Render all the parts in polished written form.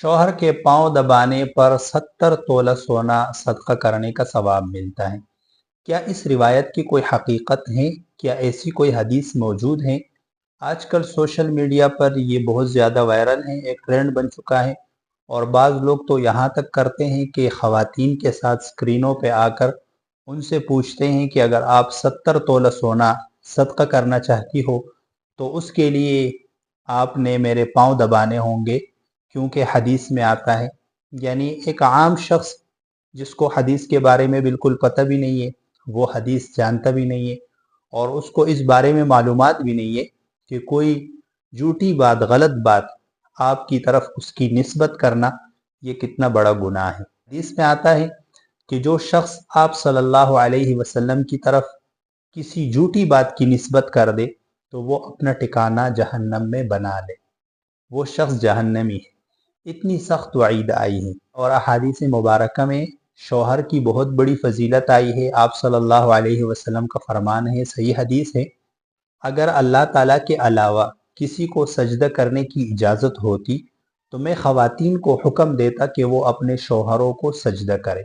शौहर के पांव दबाने पर 70 तोला सोना सदका करने का सवाब मिलता है। क्या इस रिवायत की कोई हकीकत है? क्या ऐसी कोई हदीस मौजूद है? आजकल सोशल मीडिया पर ये बहुत ज़्यादा वायरल है, एक ट्रेंड बन चुका है। और बाज़ लोग तो यहाँ तक करते हैं कि ख़वातीन के साथ स्क्रीनों पे आकर उनसे पूछते हैं कि अगर आप 70 तोला सोना सदका करना चाहती हो तो उसके लिए आपने मेरे पाँव दबाने होंगे, क्योंकि हदीस में आता है। यानी एक आम शख्स जिसको हदीस के बारे में बिल्कुल पता भी नहीं है, वो हदीस जानता भी नहीं है और उसको इस बारे में मालूमात भी नहीं है कि कोई झूठी बात, गलत बात आपकी तरफ उसकी निस्बत करना ये कितना बड़ा गुनाह है। हदीस में आता है कि जो शख्स आप सल्लल्लाहु अलैहि वसल्लम की तरफ किसी झूठी बात की निस्बत कर दे तो वो अपना ठिकाना जहन्नम में बना ले, वो शख्स जहन्नमी है। इतनी सख्त वईद आई है। और अहादीस मुबारक में शौहर की बहुत बड़ी फजीलत आई है। आप सल्लल्लाहु अलैहि वसल्लम का फरमान है, सही हदीस है, अगर अल्लाह ताला के अलावा किसी को सजदा करने की इजाज़त होती तो मैं ख़वातीन को हुक्म देता कि वो अपने शौहरों को सजदा करे।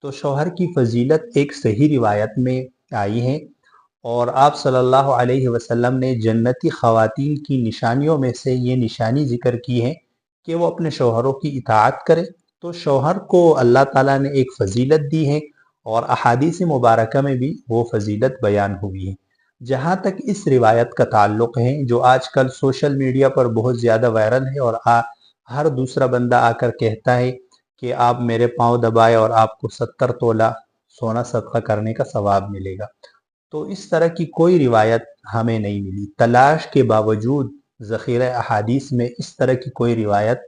तो शौहर की फजीलत एक सही रिवायत में आई है। और आप सल्लल्लाहु अलैहि वसल्लम ने जन्नती ख़वातीन की निशानियों में से ये निशानी ज़िक्र की है कि वो अपने शौहरों की इताअत करे। तो शौहर को अल्लाह ताला ने एक फ़जीलत दी है और अहादीस मुबारक में भी वो फ़जीलत बयान हुई है। जहाँ तक इस रिवायत का ताल्लुक़ है जो आजकल सोशल मीडिया पर बहुत ज़्यादा वायरल है और हर दूसरा बंदा आकर कहता है कि आप मेरे पाँव दबाए और आपको 70 तोला सोना सदका करने का सवाब मिलेगा। तो इस तरह की कोई रिवायत हमें नहीं मिली। तलाश के बावजूद ज़ख़ीरा अहादीस में इस तरह की कोई रिवायत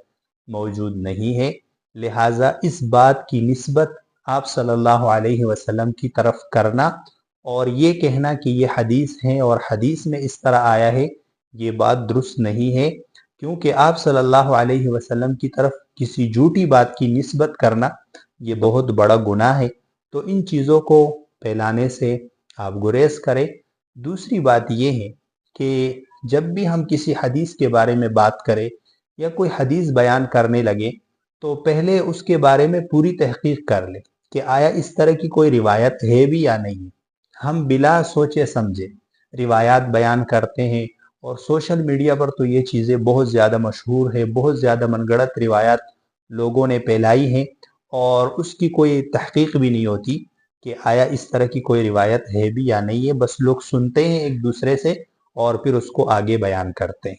मौजूद नहीं है। लिहाजा इस बात की निस्बत आप सल्लल्लाहु अलैहि वसल्लम की तरफ करना और ये कहना कि ये हदीस है और हदीस में इस तरह आया है, ये बात दुरुस्त नहीं है। क्योंकि आप सल्लल्लाहु अलैहि वसल्लम की तरफ किसी झूठी बात की निस्बत करना ये बहुत बड़ा गुनाह है। तो इन चीज़ों को फैलाने से आप गुरेज करें। दूसरी बात यह है कि जब भी हम किसी हदीस के बारे में बात करें या कोई हदीस बयान करने लगे तो पहले उसके बारे में पूरी तहकीक कर ले कि आया इस तरह की कोई रिवायत है भी या नहीं। हम बिला सोचे समझे रिवायात बयान करते हैं और सोशल मीडिया पर तो ये चीज़ें बहुत ज़्यादा मशहूर है, बहुत ज़्यादा मनगढ़ंत रिवायात लोगों ने फैलाई हैं और उसकी कोई तहकीक भी नहीं होती कि आया इस तरह की कोई रिवायत है भी या नहीं है। बस लोग सुनते हैं एक दूसरे से और फिर उसको आगे बयान करते हैं।